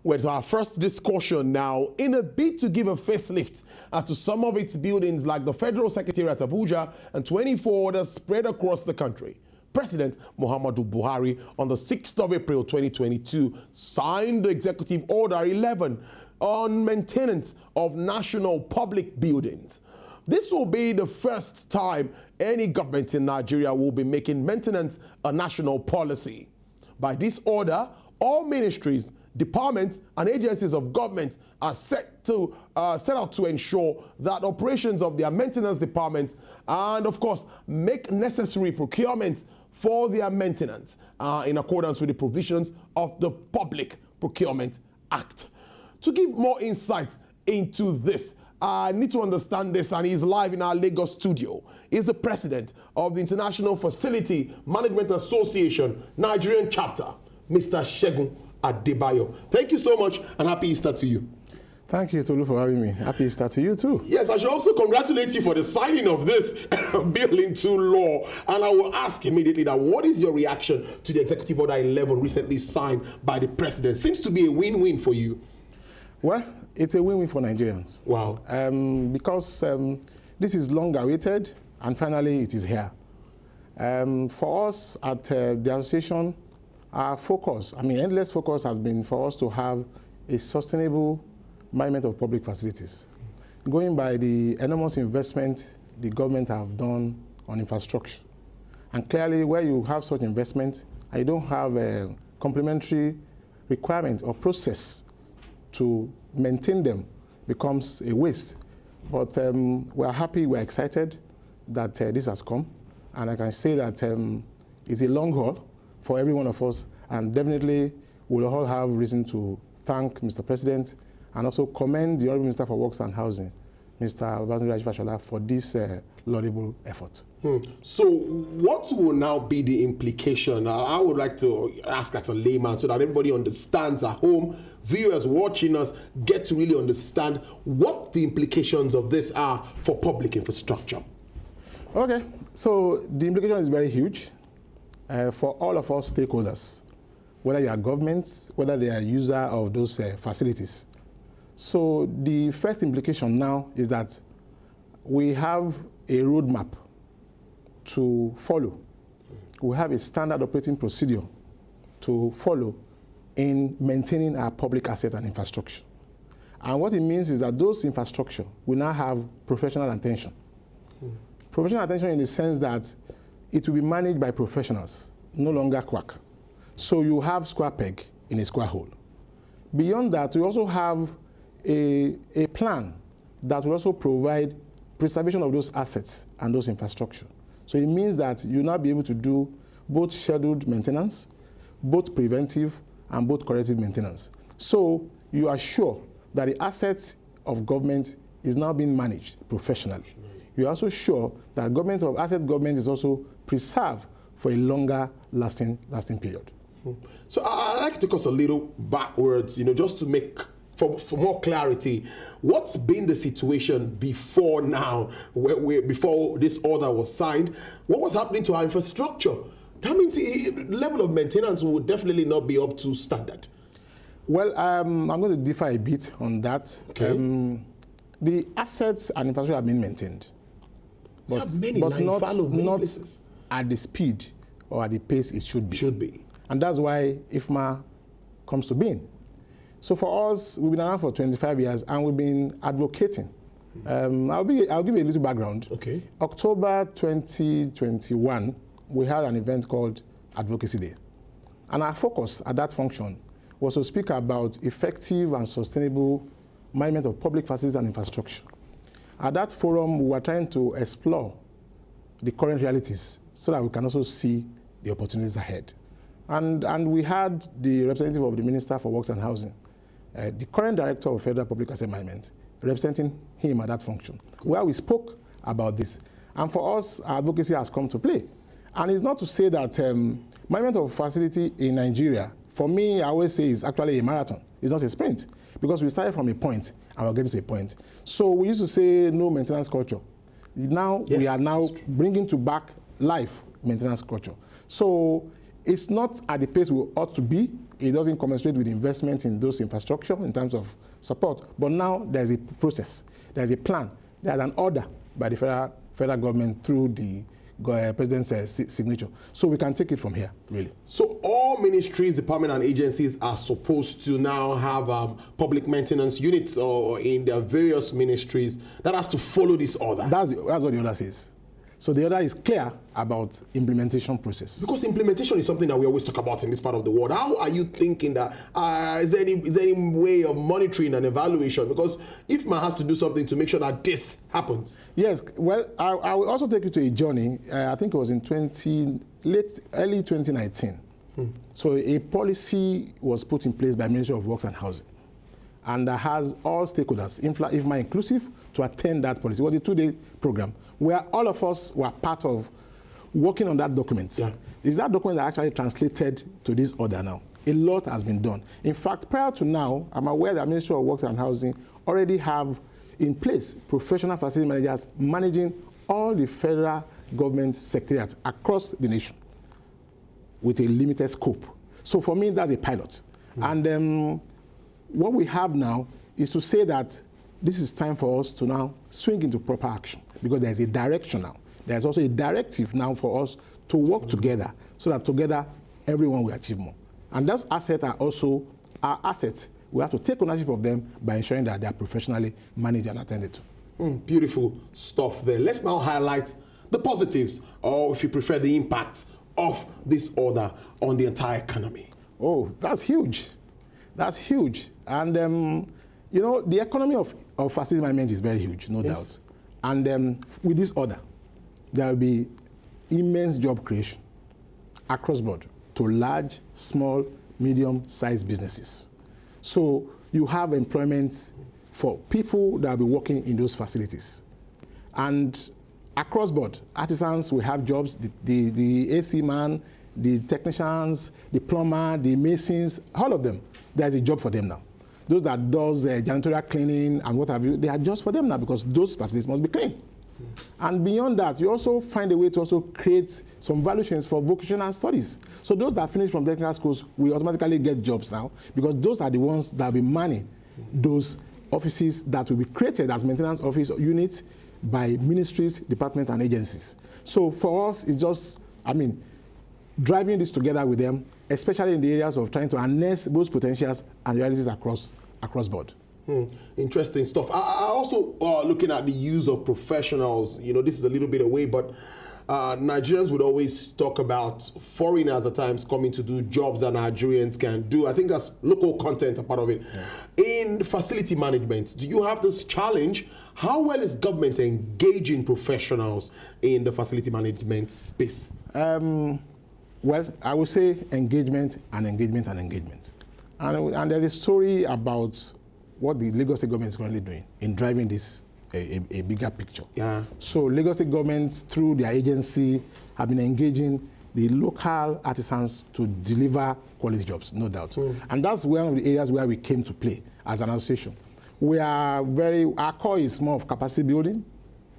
with our first discussion now. In a bid to give a facelift to some of its buildings like the Federal Secretariat of Abuja and 24 others spread across the country, President Muhammadu Buhari on the 6th of April 2022 signed Executive Order 11 on maintenance of national public buildings. This will be the first time any government in Nigeria will be making maintenance a national policy. By this order, all ministries, departments, and agencies of government are set out to ensure that operations of their maintenance departments and, of course, make necessary procurements for their maintenance in accordance with the provisions of the Public Procurement Act. To give more insight into this, I need to understand this, and he's live in our Lagos studio. He's the president of the International Facility Management Association Nigerian chapter, Mr. Segun Adebayo. Thank you so much, and happy Easter to you. Thank you, Tolu, for having me. Happy Easter to you too. Yes, I should also congratulate you for the signing of this bill into law. And I will ask immediately that what is your reaction to the Executive Order 11 recently signed by the president? Seems to be a win-win for you. Well, it's a win-win for Nigerians. Wow. Because this is long awaited, and finally it is here. For us at the association, our focus, endless focus has been for us to have a sustainable management of public facilities. Going by the enormous investment the government have done on infrastructure. And clearly, where you have such investment, and you don't have a complementary requirement or process to maintain them, becomes a waste. But we're happy, we're excited that this has come. And I can say that it's a long haul for every one of us, and definitely we'll all have reason to thank Mr. President and also commend the Honorable Minister for Works and Housing, Mr. Babajide Fashola, for this laudable effort. So what will now be the implication? I would like to ask as a layman so that everybody understands at home, viewers watching us get to really understand what the implications of this are for public infrastructure. Okay, so the implication is very huge for all of us stakeholders, whether you are governments, whether they are user of those facilities. So the first implication now is that we have a roadmap to follow. We have a standard operating procedure to follow in maintaining our public asset and infrastructure. And what it means is that those infrastructure will now have professional attention. Professional attention in the sense that it will be managed by professionals, no longer quack. So you have square peg in a square hole. Beyond that, we also have a plan that will also provide preservation of those assets and those infrastructure. So it means that you'll now be able to do both scheduled maintenance, both preventive and both corrective maintenance. So you are sure that the assets of government is now being managed professionally. You're also sure that asset government is also preserved for a longer lasting period. So I'd like to take us a little backwards, just to make for more clarity. What's been the situation before now, before this order was signed? What was happening to our infrastructure? That means the level of maintenance would definitely not be up to standard. Well, I'm going to differ a bit on that. Okay. The assets and infrastructure have been maintained, but not at the speed or at the pace it should be. And that's why IFMA comes to being. So for us, we've been around for 25 years and we've been advocating. I'll give you a little background. Okay. October 2021, we had an event called Advocacy Day. And our focus at that function was to speak about effective and sustainable management of public facilities and infrastructure. At that forum, we were trying to explore the current realities so that we can also see the opportunities ahead. And we had the representative of the Minister for Works and Housing, the current Director of Federal Public Asset Management, representing him at that function, where we spoke about this. And for us, our advocacy has come to play. And it's not to say that management of facility in Nigeria, for me, I always say is actually a marathon. It's not a sprint, because we started from a point and we're getting to a point. So we used to say no maintenance culture. Now we are now bringing to back life maintenance culture. So it's not at the pace we ought to be, it doesn't commensurate with investment in those infrastructure in terms of support. But now there's a process, there's a plan, there's an order by the federal government through the president's signature. So we can take it from here, really. So all ministries, departments, and agencies are supposed to now have public maintenance units or in their various ministries that has to follow this order. That's what the order says. So the order is clear about implementation process. Because implementation is something that we always talk about in this part of the world. How are you thinking that, is there any way of monitoring and evaluation? Because IFMA has to do something to make sure that this happens. Yes, well, I will also take you to a journey. I think it was in early 2019. So a policy was put in place by Ministry of Works and Housing, and that has all stakeholders, IFMA inclusive, to attend that policy. It was a 2-day program where all of us were part of working on that document. Yeah. Is that document that actually translated to this order now? A lot has been done. In fact, prior to now, I'm aware that Ministry of Works and Housing already have in place professional facility managers managing all the federal government secretariats across the nation with a limited scope. So for me, that's a pilot. And what we have now is to say that this is time for us to now swing into proper action, because there's a direction now. There's also a directive now for us to work together so that together everyone will achieve more. And those assets are also our assets. We have to take ownership of them by ensuring that they are professionally managed and attended to. Beautiful stuff there. Let's now highlight the positives, or if you prefer, the impact of this order on the entire economy. Oh, that's huge. That's huge. And you know, the economy of facility management is very huge, no doubt. And with this order, there will be immense job creation across board to large, small, medium-sized businesses. So you have employment for people that will be working in those facilities. And across board, artisans will have jobs, the AC man, the technicians, the plumber, the masons, all of them, there's a job for them now. Those that does janitorial cleaning and what have you, they are just for them now, because those facilities must be clean. And beyond that, you also find a way to also create some value chains for vocational studies. So those that finish from technical schools will automatically get jobs now, because those are the ones that will be manning those offices that will be created as maintenance office units by ministries, departments, and agencies. So for us, it's just, driving this together with them, especially in the areas of trying to harness those potentials and realities across board. Interesting stuff. I also looking at the use of professionals. You know, this is a little bit away, but Nigerians would always talk about foreigners at times coming to do jobs that Nigerians can do. I think that's local content, a part of it. Yeah. In facility management, do you have this challenge? How well is government engaging professionals in the facility management space? Well, I would say engagement and engagement and engagement. And there's a story about what the Lagos State government is currently doing in driving this a bigger picture. Yeah. So Lagos State government, through their agency, have been engaging the local artisans to deliver quality jobs, no doubt. And that's one of the areas where we came to play as an association. Our core is more of capacity building,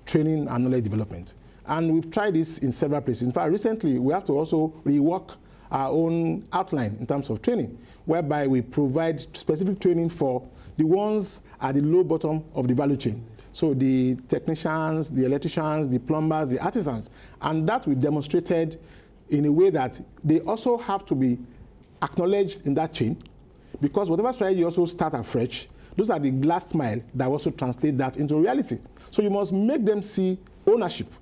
training, and knowledge development. And we've tried this in several places. In fact, recently, we have to also rework our own outline in terms of training, whereby we provide specific training for the ones at the low bottom of the value chain. So the technicians, the electricians, the plumbers, the artisans. And that we demonstrated in a way that they also have to be acknowledged in that chain, because whatever strategy you also start afresh, those are the last mile that also translate that into reality. So you must make them see ownership,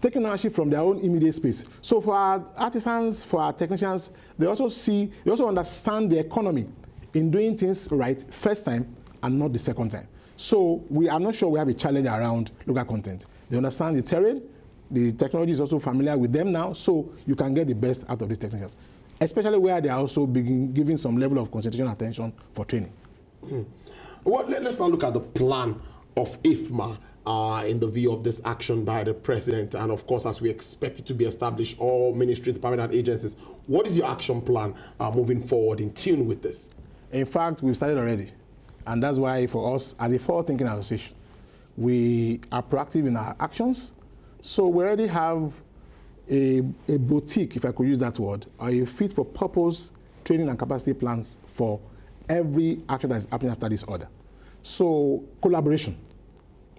taking ownership from their own immediate space. So for our artisans, for our technicians, they also understand the economy in doing things right first time and not the second time. So I'm not sure we have a challenge around local content. They understand the terrain, the technology is also familiar with them now, so you can get the best out of these technicians, especially where they are also giving some level of concentration and attention for training. Well, let's now look at the plan of IFMA. In the view of this action by the president, and of course, as we expect it to be established, all ministries, departments, and agencies. What is your action plan moving forward in tune with this? In fact, we've started already. And that's why for us, as a forward-thinking association, we are proactive in our actions. So we already have a boutique, if I could use that word, or a fit-for-purpose training and capacity plans for every action that is happening after this order. So collaboration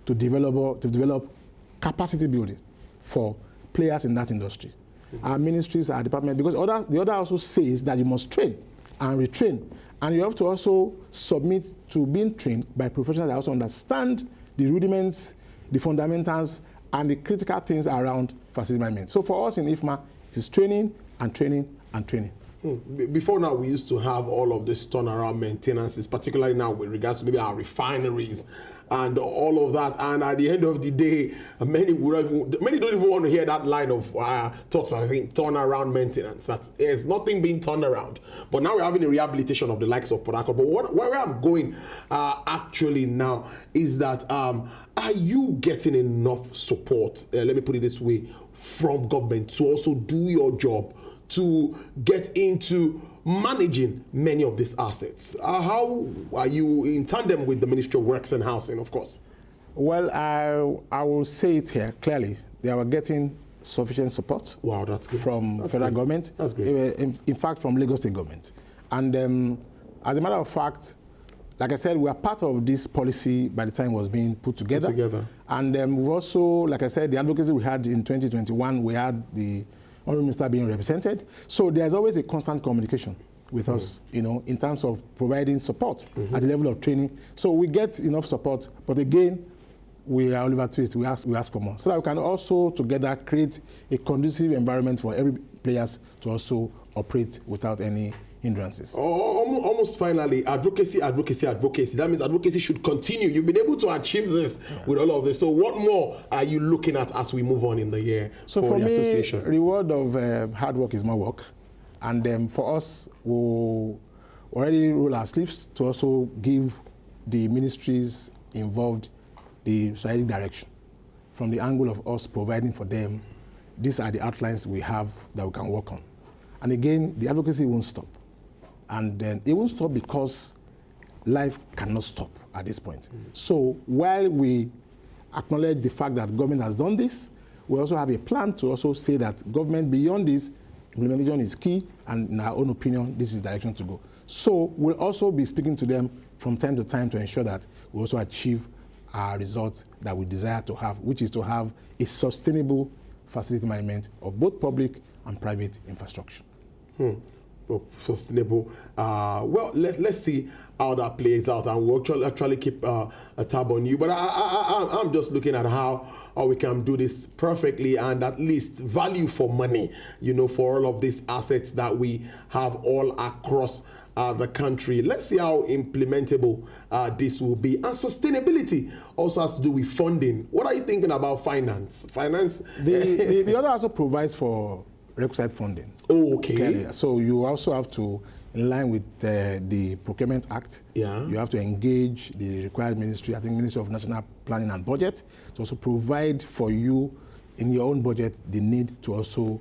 to develop capacity building for players in that industry. Our ministries, our department, because the order also says that you must train and retrain, and you have to also submit to being trained by professionals that also understand the rudiments, the fundamentals, and the critical things around facility management. So for us in IFMA, it is training and training and training. Before now, we used to have all of this turnaround maintenances, particularly now with regards to maybe our refineries and all of that. And at the end of the day, many don't even want to hear that line of thoughts. I think turnaround maintenance. There's nothing being turned around. But now we're having a rehabilitation of the likes of Port Harcourt. But where I'm going actually now is that are you getting enough support? Let me put it this way, from government to also do your job, to get into managing many of these assets? How are you in tandem with the Ministry of Works and Housing, of course? Well, I will say it here clearly. They are getting sufficient support. Wow, that's good. From federal government. That's great. In fact, from Lagos State government. And as a matter of fact, like I said, we are part of this policy by the time it was being put together. And we've also, like I said, the advocacy we had in 2021, we had the Honourable Minister being represented. So there's always a constant communication with us, in terms of providing support at the level of training. So we get enough support, but again, we are Oliver Twist, we ask for more. So that we can also together create a conducive environment for every players to also operate without any hindrances. Almost finally, advocacy. That means advocacy should continue. You've been able to achieve this with all of this. So what more are you looking at as we move on in the year for the association? Reward of hard work is more work. And for us, we'll already roll our sleeves to also give the ministries involved the strategic direction from the angle of us providing for them. These are the outlines we have that we can work on. And again, the advocacy won't stop. And it won't stop because life cannot stop at this point. So while we acknowledge the fact that government has done this, we also have a plan to also say that government beyond this, implementation is key, and in our own opinion, this is the direction to go. So we'll also be speaking to them from time to time to ensure that we also achieve our results that we desire to have, which is to have a sustainable facility management of both public and private infrastructure. Sustainable. Well, let's see how that plays out, and we'll actually keep a tab on you. But I'm just looking at how we can do this perfectly and at least value for money, for all of these assets that we have all across the country. Let's see how implementable this will be. And sustainability also has to do with funding. What are you thinking about finance? The other also provides for requisite funding. Oh, okay. Clearly. So you also have to, in line with the Procurement Act, you have to engage the required ministry, I think Ministry of National Planning and Budget, to also provide for you in your own budget the need to also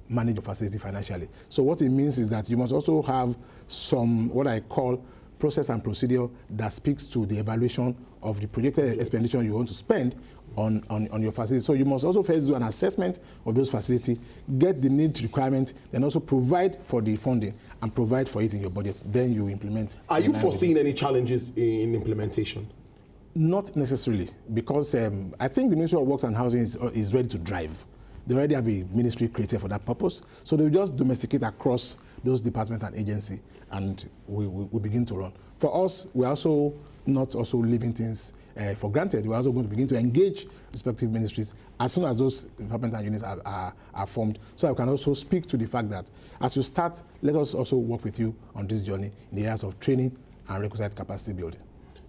manage your facility financially. So what it means is that you must also have some, what I call, process and procedure that speaks to the evaluation of the projected expenditure you want to spend on your facility. So you must also first do an assessment of those facilities, get the need requirement, then also provide for the funding and provide for it in your budget. Then you implement. Are you foreseeing any challenges in implementation? Not necessarily, because I think the Ministry of Works and Housing is ready to drive. They already have a ministry created for that purpose. So they just domesticate across those departments and agencies, and we begin to run. For us, we're also not also leaving things for granted. We're also going to begin to engage respective ministries as soon as those departments and units are formed, so I can also speak to the fact that as you start, let us also work with you on this journey in the areas of training and requisite capacity building.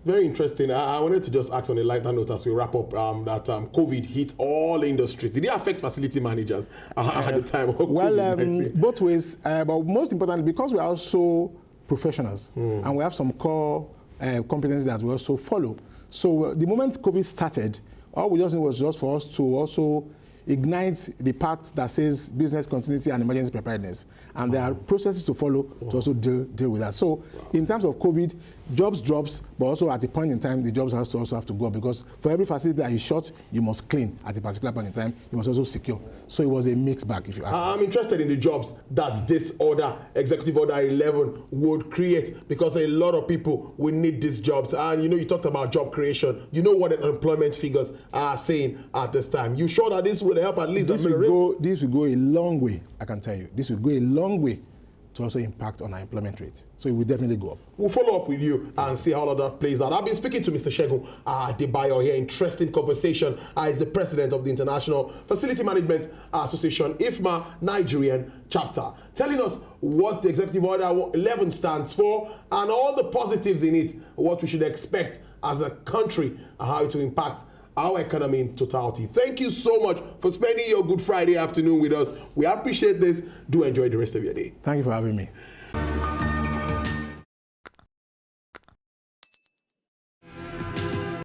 Very interesting. I wanted to just ask on a lighter note as we wrap up that COVID hit all industries. Did it affect facility managers at the time? Well, both ways, but most importantly, because we are also professionals and we have some core competencies that we also follow. So the moment COVID started, all we just did was just for us to also ignites the part that says business continuity and emergency preparedness. And there are processes to follow to also deal with that. So in terms of COVID, jobs drops, but also at a point in time, the jobs also have to go, because for every facility that is shut, you must clean at a particular point in time. You must also secure. So it was a mixed bag, if you ask me. I'm interested in the jobs that this order, Executive Order 11, would create, because a lot of people will need these jobs. And you talked about job creation. You know what the unemployment figures are saying at this time. You sure that this will help at least? This will go a long way, I can tell you. This will go a long way to also impact on our employment rate. So it will definitely go up. We'll follow up with you and see how all of that plays out. I've been speaking to Mr. Segun Adebayo here. Interesting conversation. He's the president of the International Facility Management Association, IFMA Nigerian chapter, telling us what the Executive Order 11 stands for and all the positives in it, what we should expect as a country, and how it will impact our economy in totality. Thank you so much for spending your Good Friday afternoon with us. We appreciate this. Do enjoy the rest of your day. Thank you for having me.